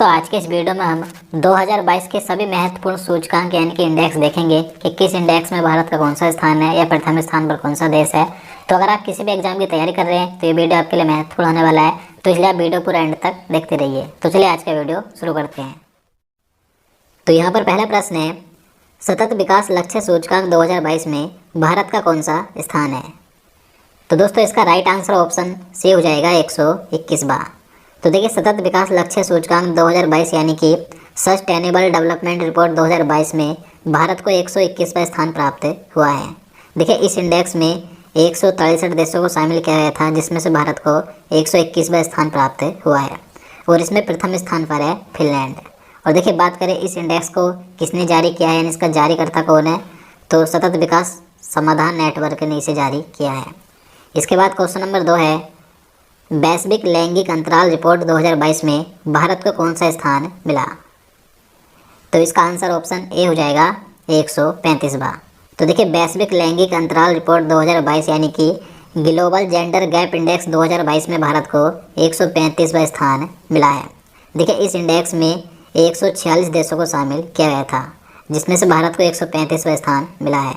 दोस्तों आज के इस वीडियो में हम 2022 के सभी महत्वपूर्ण सूचकांक यानी कि इंडेक्स देखेंगे कि किस इंडेक्स में भारत का कौन सा स्थान है या प्रथम स्थान पर कौन सा देश है। तो अगर आप किसी भी एग्जाम की तैयारी कर रहे हैं तो ये वीडियो आपके लिए महत्वपूर्ण होने वाला है, तो इसलिए आप वीडियो पूरा एंड तक देखते रहिए। तो चलिए आज का वीडियो शुरू करते हैं। तो यहाँ पर पहला प्रश्न है, सतत विकास लक्ष्य सूचकांक 2022 में भारत का कौन सा स्थान है। तो दोस्तों इसका राइट आंसर ऑप्शन सी हो जाएगा 121वां। तो देखिए सतत विकास लक्ष्य सूचकांक 2022 यानी कि सस्टेनेबल डेवलपमेंट रिपोर्ट 2022 में भारत को 121वां स्थान प्राप्त हुआ है। देखिए इस इंडेक्स में 163 देशों को शामिल किया गया था, जिसमें से भारत को 121वां स्थान प्राप्त हुआ है और इसमें प्रथम स्थान पर है फिनलैंड। और देखिए बात करें इस इंडेक्स को किसने जारी किया है, यानी इसका जारीकर्ता कौन है, तो सतत विकास समाधान नेटवर्क ने इसे जारी किया है। इसके बाद क्वेश्चन नंबर 2 है, वैश्विक लैंगिक अंतराल रिपोर्ट 2022 में भारत को कौन सा स्थान मिला। तो इसका आंसर ऑप्शन ए हो जाएगा 135वां। तो देखिए वैश्विक लैंगिक अंतराल रिपोर्ट 2022 यानी कि ग्लोबल जेंडर गैप इंडेक्स 2022 में भारत को 135वां स्थान मिला है। देखिए इस इंडेक्स में 146 देशों को शामिल किया गया था, जिसमें से भारत को 135वां स्थान मिला है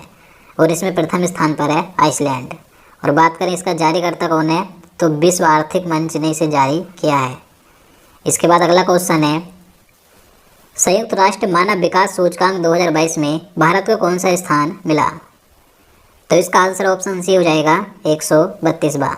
और इसमें प्रथम स्थान पर है आइसलैंड। और बात करें इसका जारीकर्ता कौन है, तो विश्व आर्थिक मंच ने इसे जारी किया है। इसके बाद अगला क्वेश्चन है, संयुक्त राष्ट्र मानव विकास सूचकांक 2022 में भारत को कौन सा स्थान मिला। तो इसका आंसर ऑप्शन सी हो जाएगा 132वां।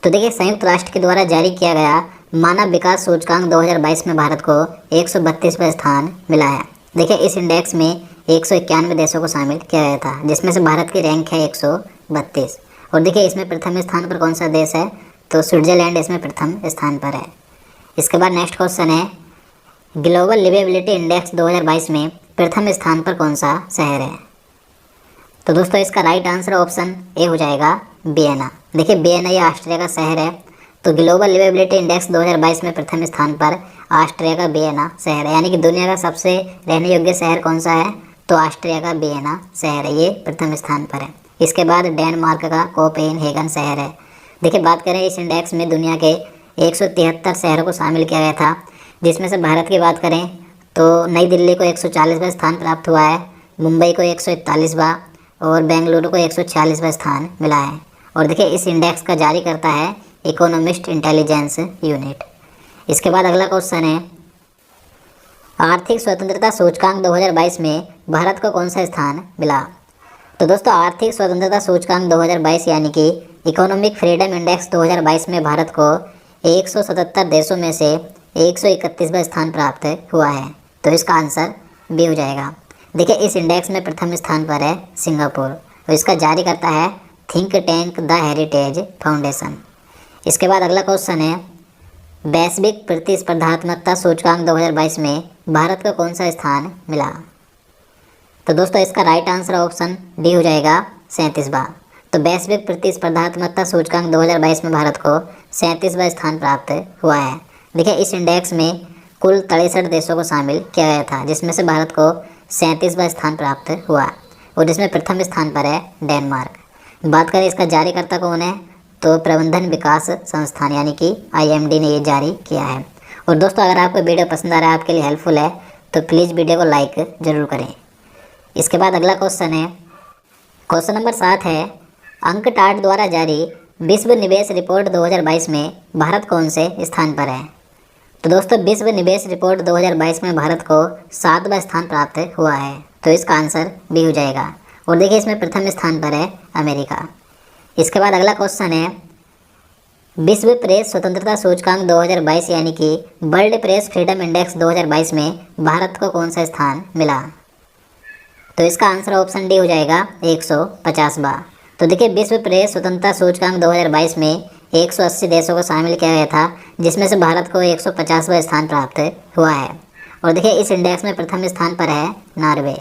तो देखिए संयुक्त राष्ट्र के द्वारा जारी किया गया मानव विकास सूचकांक 2022 में भारत को 132वां स्थान मिला है। देखिए इस इंडेक्स में 191 देशों को शामिल किया गया था, जिसमें से भारत की रैंक है 132। और देखिए इसमें प्रथम स्थान पर कौन सा देश है, तो स्विट्जरलैंड इसमें प्रथम स्थान पर है। इसके बाद नेक्स्ट क्वेश्चन है, ग्लोबल लिवेबिलिटी इंडेक्स 2022 में प्रथम स्थान पर कौन सा शहर है। तो दोस्तों इसका राइट आंसर ऑप्शन ए हो जाएगा वियना। देखिए वियना ये ऑस्ट्रिया का शहर है। तो ग्लोबल लिवेबिलिटी इंडेक्स 2022 में प्रथम स्थान पर ऑस्ट्रिया का वियना शहर है, यानी कि दुनिया का सबसे रहने योग्य शहर कौन सा है, तो ऑस्ट्रिया का वियना शहर है, ये प्रथम स्थान पर है। इसके बाद डेनमार्क का कोपेनहेगन शहर है। देखिए बात करें इस इंडेक्स में दुनिया के 173 शहरों को शामिल किया गया था, जिसमें से भारत की बात करें तो नई दिल्ली को 140वां स्थान प्राप्त हुआ है, मुंबई को 141वां और बेंगलुरु को 146वां स्थान मिला है। और देखिए इस इंडेक्स का जारी करता है इकोनॉमिस्ट इंटेलिजेंस यूनिट। इसके बाद अगला क्वेश्चन है, आर्थिक स्वतंत्रता सूचकांक 2022 में भारत को कौन सा स्थान मिला। तो दोस्तों आर्थिक स्वतंत्रता सूचकांक 2022 यानी कि इकोनॉमिक फ्रीडम इंडेक्स 2022 में भारत को 177 देशों में से 131वां स्थान प्राप्त हुआ है। तो इसका आंसर बी हो जाएगा। देखिए इस इंडेक्स में प्रथम स्थान पर है सिंगापुर और इसका जारी करता है think tank the heritage foundation. इसके बाद अगला क्वेश्चन है, वैश्विक प्रतिस्पर्धात्मकता सूचकांक 2022 में भारत को कौन सा स्थान मिला। तो दोस्तों इसका राइट आंसर ऑप्शन डी हो जाएगा 37वां। तो वैश्विक प्रतिस्पर्धात्मकता सूचकांक 2022 में भारत को 37वां स्थान प्राप्त हुआ है। देखिए इस इंडेक्स में कुल 63 देशों को शामिल किया गया था, जिसमें से भारत को 37वां स्थान प्राप्त हुआ और इसमें प्रथम स्थान पर है डेनमार्क। बात करें इसका जारीकर्ता कौन है, तो प्रबंधन विकास संस्थान यानी कि IMD ने ये जारी किया है। और दोस्तों अगर आपको वीडियो पसंद आ रहा है, आपके लिए हेल्पफुल है, तो प्लीज़ वीडियो को लाइक ज़रूर करें। इसके बाद अगला क्वेश्चन है, क्वेश्चन नंबर 7 है, अंकटाड द्वारा जारी विश्व निवेश रिपोर्ट 2022 में भारत कौन से स्थान पर है। तो दोस्तों विश्व निवेश रिपोर्ट 2022 में भारत को 7वां स्थान प्राप्त हुआ है। तो इसका आंसर बी हो जाएगा। और देखिए इसमें प्रथम स्थान पर है अमेरिका। इसके बाद अगला क्वेश्चन है, विश्व प्रेस स्वतंत्रता सूचकांक 2022 यानी कि वर्ल्ड प्रेस फ्रीडम इंडेक्स 2022 में भारत को कौन सा स्थान मिला। तो इसका आंसर ऑप्शन डी हो जाएगा 150वां। तो देखिए विश्व प्रेस स्वतंत्रता सूचकांक 2022 में 180 देशों को शामिल किया गया था, जिसमें से भारत को 150वां स्थान प्राप्त हुआ है। और देखिए इस इंडेक्स में प्रथम स्थान पर है नॉर्वे।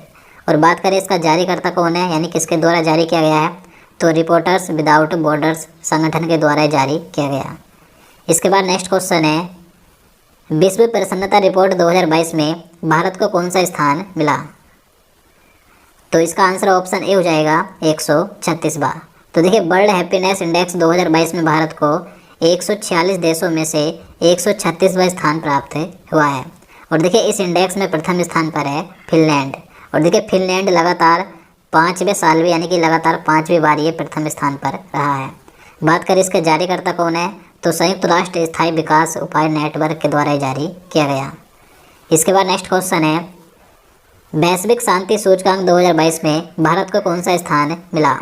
और बात करें इसका जारीकर्ता कौन है, यानी किसके द्वारा जारी किया गया है, तो रिपोर्टर्स विदाउट बॉर्डर्स संगठन के द्वारा जारी किया गया। इसके बाद नेक्स्ट क्वेश्चन है, विश्व प्रसन्नता रिपोर्ट 2022 में भारत को कौन सा स्थान मिला। तो इसका आंसर ऑप्शन ए हो जाएगा 136वां। तो देखिए वर्ल्ड हैप्पीनेस इंडेक्स 2022 में भारत को 146 देशों में से 136वां स्थान प्राप्त हुआ है। और देखिए इस इंडेक्स में प्रथम स्थान पर है फिनलैंड। और देखिए फिनलैंड लगातार 5वें साल में यानी कि लगातार 5वीं बार ये प्रथम स्थान पर रहा है। बात करें इसके जारीकर्ता कौन है, तो संयुक्त राष्ट्र स्थायी विकास उपाय नेटवर्क के द्वारा जारी किया गया। इसके बाद नेक्स्ट क्वेश्चन है, वैश्विक शांति सूचकांक 2022 में भारत को कौन सा स्थान मिला।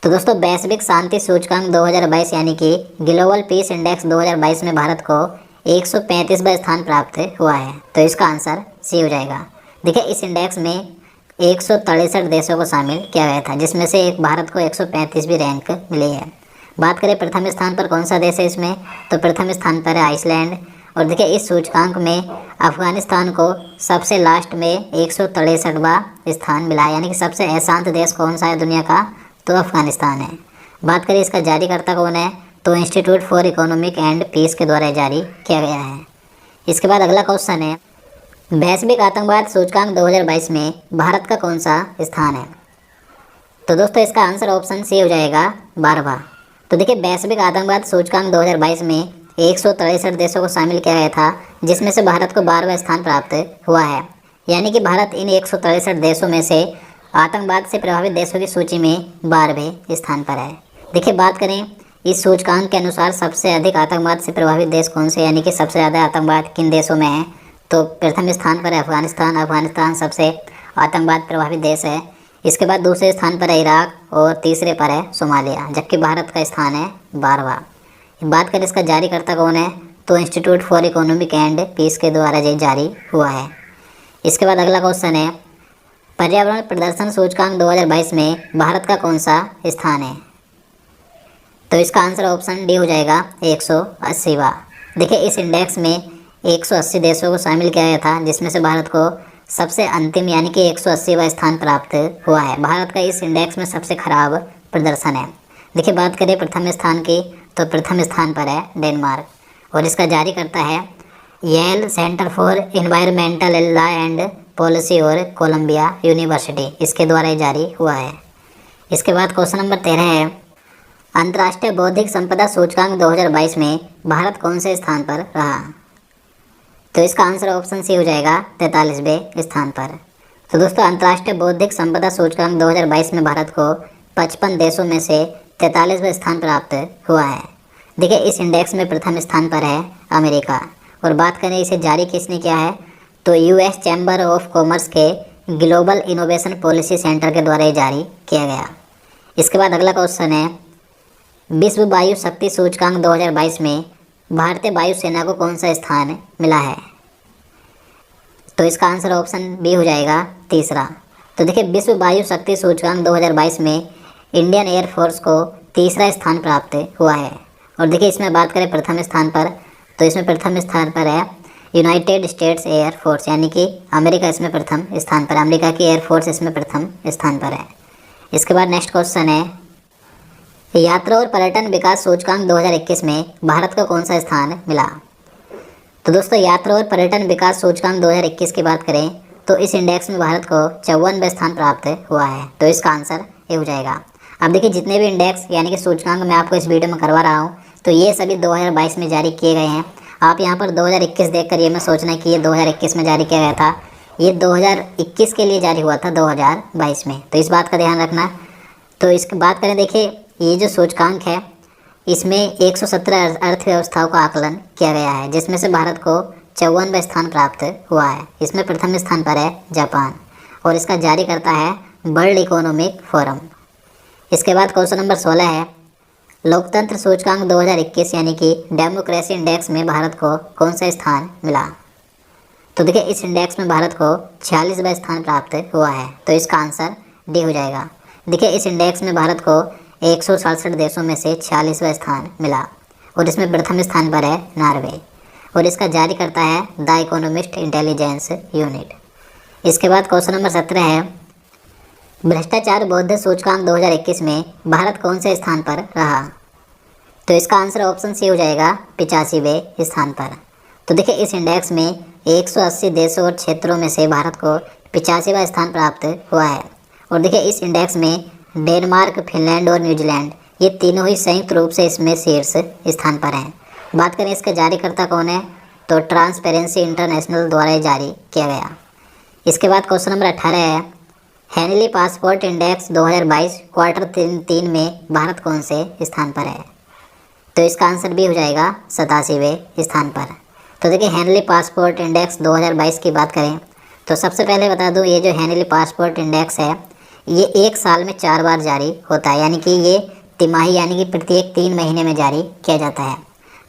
तो दोस्तों वैश्विक शांति सूचकांक 2022 यानी कि ग्लोबल पीस इंडेक्स 2022 में भारत को 135वां स्थान प्राप्त हुआ है। तो इसका आंसर सी हो जाएगा। देखिए इस इंडेक्स में 163 देशों को शामिल किया गया था, जिसमें से एक भारत को 135वीं रैंक मिली है। बात करें प्रथम स्थान पर कौन सा देश है इसमें, तो प्रथम स्थान पर है आइसलैंड। और देखिए इस सूचकांक में अफगानिस्तान को सबसे लास्ट में 163वां स्थान मिला है, यानी कि सबसे अशांत देश कौन सा है दुनिया का, तो अफगानिस्तान है। बात करें इसका जारीकर्ता कौन है, तो institute for economic and peace के द्वारा जारी किया गया है। इसके बाद अगला क्वेश्चन है, वैश्विक आतंकवाद सूचकांक 2022 में भारत का कौन सा स्थान है। तो दोस्तों इसका आंसर ऑप्शन सी हो जाएगा 12वां। तो देखिए वैश्विक आतंकवाद सूचकांक 2022 में 163 देशों को शामिल किया गया था, जिसमें से भारत को 12वां स्थान प्राप्त हुआ है, यानी कि भारत इन 163 देशों में से आतंकवाद से प्रभावित देशों की सूची में 12वें स्थान पर है। देखिए बात करें इस सूचकांक के अनुसार सबसे अधिक आतंकवाद से प्रभावित देश कौन से, यानी कि सबसे ज़्यादा आतंकवाद किन देशों में है, तो प्रथम स्थान पर है अफगानिस्तान। अफगानिस्तान सबसे आतंकवाद प्रभावित देश है। इसके बाद दूसरे स्थान पर है इराक और तीसरे पर है सोमालिया, जबकि भारत का स्थान है 12वां। बात करें इसका जारीकर्ता कौन है, तो institute for economic and peace के द्वारा ये जारी हुआ है। इसके बाद अगला क्वेश्चन है, पर्यावरण प्रदर्शन सूचकांक 2022 में भारत का कौन सा स्थान है। तो इसका आंसर ऑप्शन डी हो जाएगा 180वां। देखिए इस इंडेक्स में 180 देशों को शामिल किया गया था, जिसमें से भारत को सबसे अंतिम यानी कि 180वां स्थान प्राप्त हुआ है। भारत का इस इंडेक्स में सबसे खराब प्रदर्शन है। देखिए बात करें प्रथम स्थान की, तो प्रथम स्थान पर है डेनमार्क। और इसका जारी करता है Yale center for environmental law and policy और कोलंबिया यूनिवर्सिटी, इसके द्वारा जारी हुआ है। इसके बाद क्वेश्चन नंबर 13 है, अंतर्राष्ट्रीय बौद्धिक संपदा सूचकांक 2022 में भारत कौन से स्थान पर रहा। तो इसका आंसर ऑप्शन सी हो जाएगा 43वें स्थान पर। तो दोस्तों अंतर्राष्ट्रीय बौद्धिक संपदा सूचकांक 2022 में भारत को 55 देशों में से 43वां स्थान प्राप्त हुआ है। देखिए इस इंडेक्स में प्रथम स्थान पर है अमेरिका। और बात करें इसे जारी किसने किया है, तो यूएस चैम्बर ऑफ कॉमर्स के ग्लोबल इनोवेशन पॉलिसी सेंटर के द्वारा जारी किया गया। इसके बाद अगला क्वेश्चन है, विश्व वायु शक्ति सूचकांक 2022 में भारतीय वायुसेना को कौन सा स्थान मिला है। तो इसका आंसर ऑप्शन बी हो जाएगा तीसरा। तो देखिए विश्व वायु शक्ति सूचकांक 2022 में इंडियन एयरफोर्स को तीसरा स्थान प्राप्त हुआ है। और देखिए इसमें बात करें प्रथम स्थान पर, तो इसमें प्रथम स्थान पर है यूनाइटेड स्टेट्स एयरफोर्स, यानी कि अमेरिका इसमें प्रथम स्थान पर, अमेरिका की एयरफोर्स इसमें प्रथम स्थान पर है। इसके बाद नेक्स्ट क्वेश्चन है, यात्रा और पर्यटन विकास सूचकांक 2021 में भारत को कौन सा स्थान मिला। तो दोस्तों यात्रा और पर्यटन विकास सूचकांक 2021 की बात करें तो इस इंडेक्स में भारत को 54वां स्थान प्राप्त हुआ है। तो इसका आंसर ये हो जाएगा। अब देखिए जितने भी इंडेक्स यानी कि सूचकांक मैं आपको इस वीडियो में करवा रहा हूँ, तो ये सभी 2022 में जारी किए गए हैं। आप यहाँ पर 2021 देखकर ये मैं सोचना कि ये 2021 में जारी किया गया था, ये 2021 के लिए जारी हुआ था 2022 में, तो इस बात का ध्यान रखना। तो इसकी बात करें, देखिए ये जो सूचकांक है इसमें 117 अर्थव्यवस्थाओं का आकलन किया गया है, जिसमें से भारत को 54वां स्थान प्राप्त हुआ है। इसमें प्रथम स्थान पर है जापान और इसका जारी करता है वर्ल्ड इकोनॉमिक फोरम। इसके बाद क्वेश्चन नंबर 16 है, लोकतंत्र सूचकांक 2021 यानी कि डेमोक्रेसी इंडेक्स में भारत को कौन सा स्थान मिला। तो देखिए इस इंडेक्स में भारत को 46वां स्थान प्राप्त हुआ है। तो इसका आंसर डी हो जाएगा। देखिए इस इंडेक्स में भारत को 167 देशों में से 46वां स्थान मिला और इसमें प्रथम स्थान पर है नॉर्वे और इसका जारी करता है द इकोनॉमिस्ट इंटेलिजेंस यूनिट। इसके बाद क्वेश्चन नंबर 17 है, भ्रष्टाचार बौद्ध सूचकांक 2021 में भारत कौन से स्थान पर रहा। तो इसका आंसर ऑप्शन सी हो जाएगा 85वें स्थान पर। तो देखिए इस इंडेक्स में 180 देशों और क्षेत्रों में से भारत को 85वां स्थान प्राप्त हुआ है। और देखिए इस इंडेक्स में डेनमार्क, फिनलैंड और न्यूजीलैंड ये तीनों ही संयुक्त रूप से इसमें शीर्ष स्थान पर हैं। बात करें इसके जारीकर्ता कौन है, तो ट्रांसपेरेंसी इंटरनेशनल द्वारा ये जारी किया गया। इसके बाद क्वेश्चन नंबर 18 है, हेनली पासपोर्ट इंडेक्स 2022 क्वार्टर 3 में भारत कौन से स्थान पर है? तो इसका आंसर भी हो जाएगा 87वें स्थान पर। तो देखिए हेनली पासपोर्ट इंडेक्स 2022 की बात करें तो सबसे पहले बता दूं, ये जो हेनली पासपोर्ट इंडेक्स है ये एक साल में 4 बार जारी होता है, यानी कि ये तिमाही यानी कि प्रत्येक 3 महीने में जारी किया जाता है।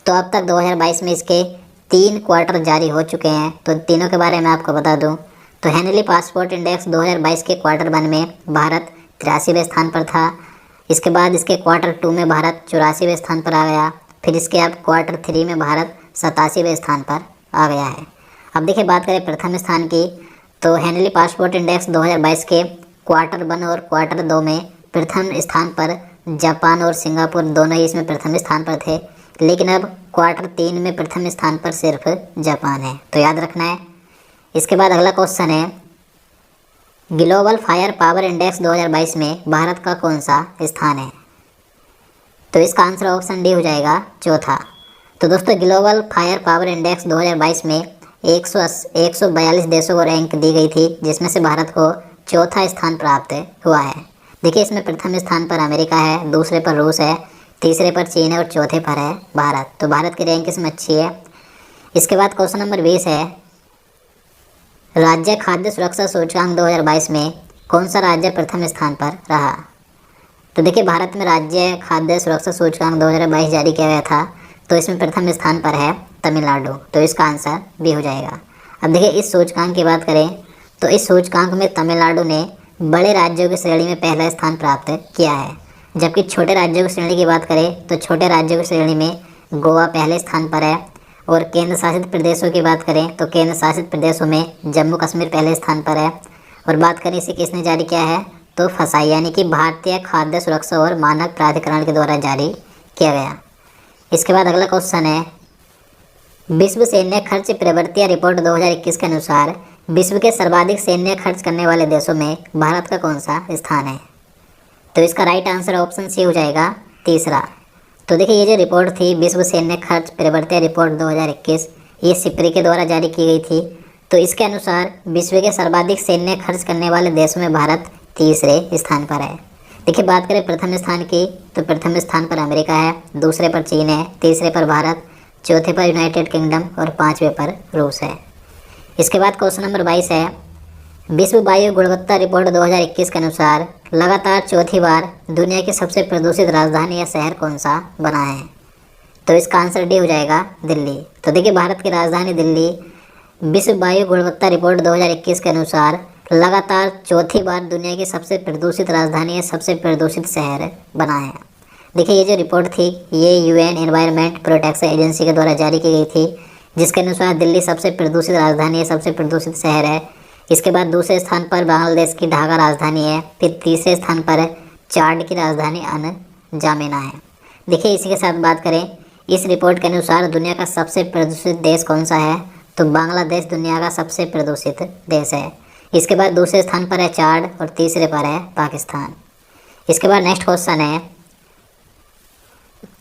तो अब तक 2022 में इसके 3 क्वार्टर जारी हो चुके हैं। तो तीनों के बारे में आपको बता दूं, तो हेनली पासपोर्ट इंडेक्स 2022 के क्वार्टर 1 में भारत 83वें स्थान पर था। इसके बाद इसके क्वार्टर 2 में भारत 84वें स्थान पर आ गया। फिर इसके अब क्वार्टर 3 में भारत 87वें स्थान पर आ गया है। अब देखिए बात करें प्रथम स्थान की, तो हेनली पासपोर्ट इंडेक्स 2022 के क्वार्टर 1 और क्वार्टर 2 में प्रथम स्थान पर जापान और सिंगापुर दोनों ही इसमें प्रथम स्थान पर थे, लेकिन अब क्वार्टर 3 में प्रथम स्थान पर सिर्फ जापान है, तो याद रखना है। इसके बाद अगला क्वेश्चन है, ग्लोबल फायर पावर इंडेक्स 2022 में भारत का कौन सा स्थान है? तो इसका आंसर ऑप्शन डी हो जाएगा चौथा। तो दोस्तों ग्लोबल फायर पावर इंडेक्स 2022 में 142 देशों को रैंक दी गई थी, जिसमें से भारत को चौथा स्थान प्राप्त हुआ है। देखिए इसमें प्रथम स्थान पर अमेरिका है, दूसरे पर रूस है, तीसरे पर चीन है और चौथे पर है भारत। तो भारत की रैंक इसमें अच्छी है। इसके बाद क्वेश्चन नंबर 20 है, राज्य खाद्य सुरक्षा सूचकांक 2022 में कौन सा राज्य प्रथम स्थान पर रहा? तो देखिए भारत में राज्य खाद्य सुरक्षा सूचकांक 2022 जारी किया गया था, तो इसमें प्रथम स्थान पर है तमिलनाडु। तो इसका आंसर भी हो जाएगा। अब देखिए इस सूचकांक की बात करें तो इस सूचकांक में तमिलनाडु ने बड़े राज्यों की श्रेणी में पहला स्थान प्राप्त किया है, जबकि छोटे राज्यों की श्रेणी की बात करें तो छोटे राज्यों की श्रेणी में गोवा पहले स्थान पर है। और केंद्र शासित प्रदेशों की बात करें तो केंद्र शासित प्रदेशों में जम्मू कश्मीर पहले स्थान पर है। और बात करें इसे किसने जारी किया है, तो फसाई यानी कि भारतीय खाद्य सुरक्षा और मानक प्राधिकरण के द्वारा जारी किया गया। इसके बाद अगला क्वेश्चन है, विश्व सैन्य खर्च प्रवृत्ति रिपोर्ट 2021 के अनुसार विश्व के सर्वाधिक सैन्य खर्च करने वाले देशों में भारत का कौन सा स्थान है? तो इसका राइट आंसर ऑप्शन सी हो जाएगा तीसरा। तो देखिए ये जो रिपोर्ट थी विश्व सैन्य खर्च प्रवृत्ति रिपोर्ट 2021, ये सिप्री के द्वारा जारी की गई थी। तो इसके अनुसार विश्व के सर्वाधिक सैन्य खर्च करने वाले देशों में भारत तीसरे स्थान पर है। देखिए बात करें प्रथम स्थान की, तो प्रथम स्थान पर अमेरिका है, दूसरे पर चीन है, तीसरे पर भारत, चौथे पर यूनाइटेड किंगडम और पाँचवें पर रूस है। इसके बाद क्वेश्चन नंबर 22 है, विश्व वायु गुणवत्ता रिपोर्ट 2021 के अनुसार लगातार चौथी बार दुनिया की सबसे प्रदूषित राजधानी या शहर कौन सा बना है? तो इसका आंसर डी हो जाएगा दिल्ली। तो देखिए भारत की राजधानी दिल्ली विश्व वायु गुणवत्ता रिपोर्ट 2021 के अनुसार लगातार चौथी बार दुनिया की सबसे प्रदूषित राजधानी या सबसे प्रदूषित शहर बना है। देखिए ये जो रिपोर्ट थी ये यूएन एनवायरनमेंट प्रोटेक्शन एजेंसी के द्वारा जारी की गई थी, जिसके अनुसार दिल्ली सबसे प्रदूषित राजधानी है, सबसे प्रदूषित शहर है। इसके बाद दूसरे स्थान पर बांग्लादेश की ढाका राजधानी है, फिर तीसरे स्थान पर चाड की राजधानी अनजामेना है। देखिए इसी के साथ बात करें इस रिपोर्ट के अनुसार दुनिया का सबसे प्रदूषित देश कौन सा है, तो बांग्लादेश दुनिया का सबसे प्रदूषित देश है। इसके बाद दूसरे स्थान पर है चाड और तीसरे पर है पाकिस्तान। इसके बाद नेक्स्ट क्वेश्चन है,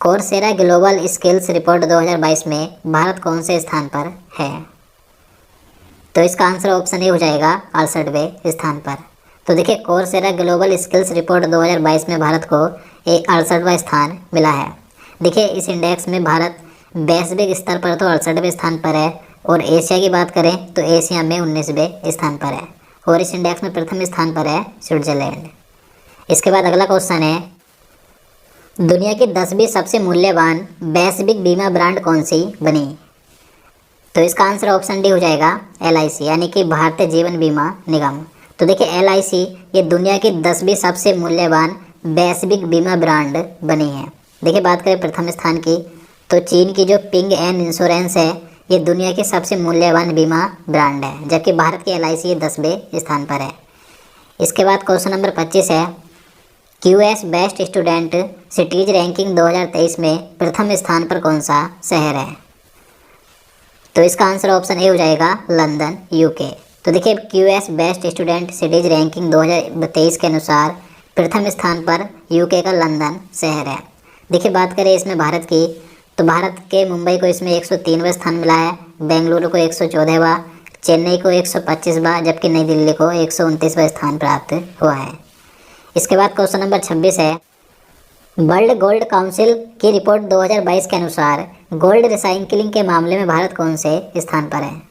कोर्सेरा ग्लोबल स्किल्स रिपोर्ट 2022 में भारत कौन से स्थान पर है? तो इसका आंसर ऑप्शन ए हो जाएगा 68वें स्थान पर। तो देखिए कोर्सेरा ग्लोबल स्किल्स रिपोर्ट 2022 में भारत को एक 68वां स्थान मिला है। देखिए इस इंडेक्स में भारत वैश्विक स्तर पर तो 68वें स्थान पर है, और एशिया की बात करें तो एशिया में 19वें स्थान पर है, और इस इंडेक्स में प्रथम स्थान पर है स्विट्जरलैंड। इसके बाद अगला क्वेश्चन है, दुनिया की 10वीं सबसे मूल्यवान वैश्विक बीमा ब्रांड कौन सी बनी? तो इसका आंसर ऑप्शन डी हो जाएगा LIC यानी कि भारतीय जीवन बीमा निगम। तो देखिए LIC ये दुनिया की 10वीं सबसे मूल्यवान वैश्विक बीमा ब्रांड बनी है। देखिए बात करें प्रथम स्थान की, तो चीन की जो पिंग एन इंश्योरेंस है ये दुनिया की सबसे मूल्यवान बीमा ब्रांड है, जबकि भारत की LIC ये 10वें स्थान पर है। इसके बाद क्वेश्चन नंबर 25 है, QS best student cities ranking 2023 में प्रथम स्थान पर कौन सा शहर है? तो इसका आंसर ऑप्शन ए हो जाएगा लंदन UK। तो देखिए QS best student cities ranking 2023 के अनुसार प्रथम स्थान पर UK का लंदन शहर है। देखिए बात करें इसमें भारत की, तो भारत के मुंबई को इसमें 103वां स्थान मिला है, बेंगलुरु को 114वां, चेन्नई को 125वां, जबकि नई दिल्ली को 129वां स्थान प्राप्त हुआ है। इसके बाद क्वेश्चन नंबर 26 है, वर्ल्ड गोल्ड काउंसिल की रिपोर्ट 2022 के अनुसार गोल्ड रिसाइक्लिंग के मामले में भारत कौन से स्थान पर है?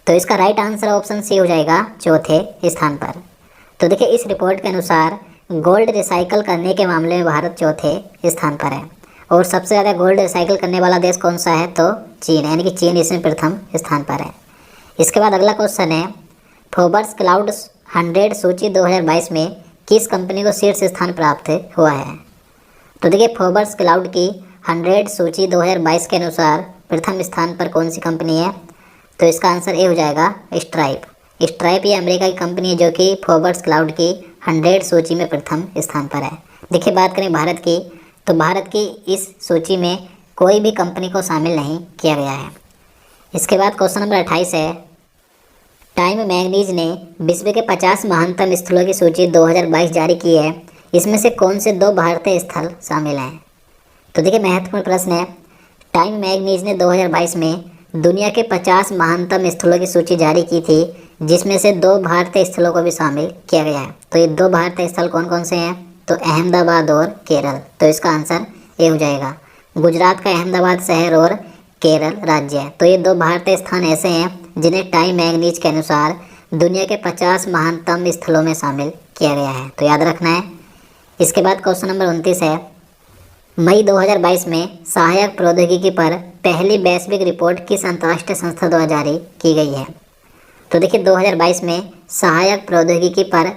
तो इसका राइट आंसर ऑप्शन सी हो जाएगा, चौथे स्थान पर। तो देखिए, इस रिपोर्ट के अनुसार गोल्ड रिसाइकल करने के मामले में भारत चौथे स्थान पर है। और सबसे ज़्यादा गोल्ड रिसाइकल करने वाला देश कौन सा है? तो चीन, यानी कि चीन इसमें प्रथम स्थान पर है। इसके बाद अगला क्वेश्चन है, फोर्ब्स क्लाउड 100 सूची 2022 में किस कंपनी को शीर्ष स्थान प्राप्त हुआ है? तो देखिए, फोर्ब्स क्लाउड की 100 सूची 2022 के अनुसार प्रथम स्थान पर कौन सी कंपनी है? तो इसका आंसर ए हो जाएगा, स्ट्राइप। स्ट्राइप ये अमेरिका की कंपनी है जो कि फोर्ब्स क्लाउड की 100 सूची में प्रथम स्थान पर है। देखिए, बात करें भारत की, तो भारत की इस सूची में कोई भी कंपनी को शामिल नहीं किया गया है। इसके बाद क्वेश्चन नंबर 28 है, टाइम मैगजीन ने विश्व के 50 महानतम स्थलों की सूची 2022 जारी की है। इसमें से कौन से 2 भारतीय स्थल शामिल हैं? तो देखिए, महत्वपूर्ण प्रश्न है। टाइम मैगजीन ने 2022 में दुनिया के 50 महानतम स्थलों की सूची जारी की थी, जिसमें से 2 भारतीय स्थलों को भी शामिल किया गया है। तो ये 2 भारतीय स्थल कौन कौन से हैं? तो अहमदाबाद और केरल। तो इसका आंसर ए हो जाएगा, गुजरात का अहमदाबाद शहर और केरल राज्य है। तो ये 2 भारतीय स्थान ऐसे हैं जिन्हें टाइम मैगजीन के अनुसार दुनिया के 50 महानतम स्थलों में शामिल किया गया है। तो याद रखना है। इसके बाद क्वेश्चन नंबर 29 है, मई 2022 में सहायक प्रौद्योगिकी पर पहली वैश्विक रिपोर्ट किस अंतर्राष्ट्रीय संस्था द्वारा जारी की गई है? तो देखिए, 2022 में सहायक प्रौद्योगिकी पर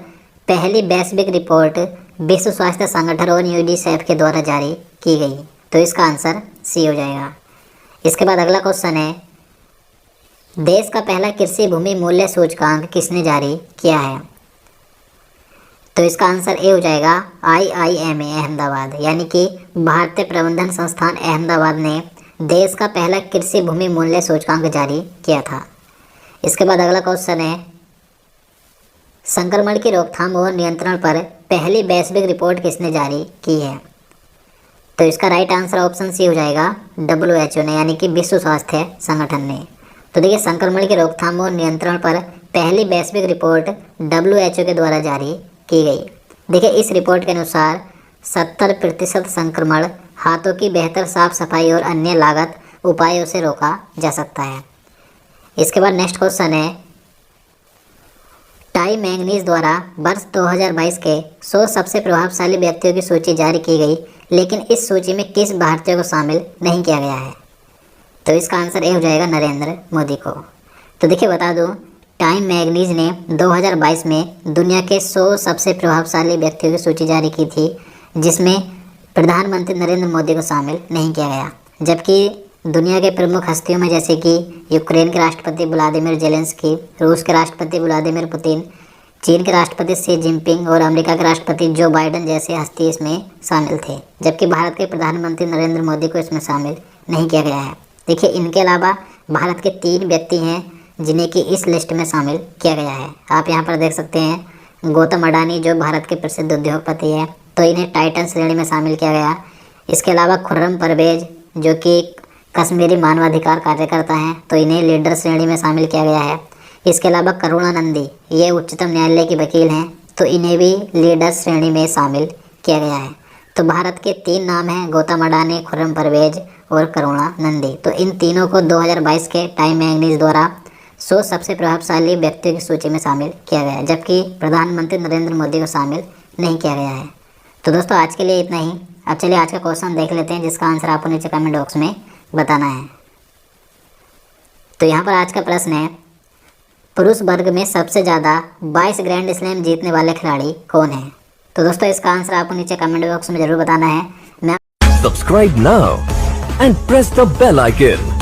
पहली वैश्विक रिपोर्ट विश्व स्वास्थ्य संगठन और यूनिसेफ के द्वारा जारी की गई। तो इसका आंसर सी हो जाएगा। इसके बाद अगला क्वेश्चन है, देश का पहला कृषि भूमि मूल्य सूचकांक किसने जारी किया है? तो इसका आंसर ए हो जाएगा, IIMA अहमदाबाद, यानी कि भारतीय प्रबंधन संस्थान अहमदाबाद ने देश का पहला कृषि भूमि मूल्य सूचकांक जारी किया था। इसके बाद अगला क्वेश्चन है, संक्रमण की रोकथाम और नियंत्रण पर पहली वैश्विक रिपोर्ट किसने जारी की है? तो इसका राइट आंसर ऑप्शन सी हो जाएगा, WHO ने, यानी कि विश्व स्वास्थ्य संगठन ने। तो देखिए, संक्रमण की रोकथाम और नियंत्रण पर पहली वैश्विक रिपोर्ट WHO के द्वारा जारी की गई। देखिए, इस रिपोर्ट के अनुसार 70% संक्रमण हाथों की बेहतर साफ सफाई और अन्य लागत उपायों से रोका जा सकता है। इसके बाद नेक्स्ट क्वेश्चन है, टाइम मैगजीन द्वारा वर्ष 2022 के 100 सबसे प्रभावशाली व्यक्तियों की सूची जारी की गई, लेकिन इस सूची में किस भारतीय को शामिल नहीं किया गया है? तो इसका आंसर ए हो जाएगा, नरेंद्र मोदी को। तो देखिए, बता दूं, टाइम मैगजीन ने 2022 में दुनिया के 100 सबसे प्रभावशाली व्यक्तियों की सूची जारी की थी, जिसमें प्रधानमंत्री नरेंद्र मोदी को शामिल नहीं किया गया। जबकि दुनिया के प्रमुख हस्तियों में जैसे कि यूक्रेन के राष्ट्रपति व्लादिमीर जेलेंस्की, रूस के राष्ट्रपति व्लादिमीर पुतिन, चीन के राष्ट्रपति शी जिनपिंग और अमेरिका के राष्ट्रपति जो बाइडेन जैसे हस्ती इसमें शामिल थे। जबकि भारत के प्रधानमंत्री नरेंद्र मोदी को इसमें शामिल नहीं किया गया है। देखिए, इनके अलावा भारत के 3 व्यक्ति हैं जिन्हें कि इस लिस्ट में शामिल किया गया है। आप यहाँ पर देख सकते हैं, गौतम अडानी जो भारत के प्रसिद्ध उद्योगपति है, तो इन्हें टाइटन श्रेणी में शामिल किया गया। इसके अलावा खुर्रम परवेज जो कि कश्मीरी मानवाधिकार कार्यकर्ता हैं, तो इन्हें लीडर श्रेणी में शामिल किया गया है। इसके अलावा करुणानंदी ये उच्चतम न्यायालय की वकील हैं, तो इन्हें भी लीडर श्रेणी में शामिल किया गया है। तो भारत के 3 नाम हैं, गौतम अडानी, खुर्रम परवेज और करुणानंदी। तो इन तीनों को 2022 के टाइम मैगजीन द्वारा 100 सबसे प्रभावशाली व्यक्तियों की सूची में शामिल किया गया है, जबकि प्रधानमंत्री नरेंद्र मोदी को शामिल नहीं किया गया है। तो दोस्तों, आज के लिए इतना ही। अब चलिए आज का क्वेश्चन देख लेते हैं, जिसका आंसर आपको नीचे कमेंट बॉक्स में बताना है। तो यहाँ पर आज का प्रश्न है, पुरुष वर्ग में सबसे ज़्यादा 22 ग्रैंड स्लैम जीतने वाले खिलाड़ी कौन है? तो दोस्तों, इसका आंसर आपको नीचे कमेंट बॉक्स में जरूर बताना है। Subscribe now and press the bell icon.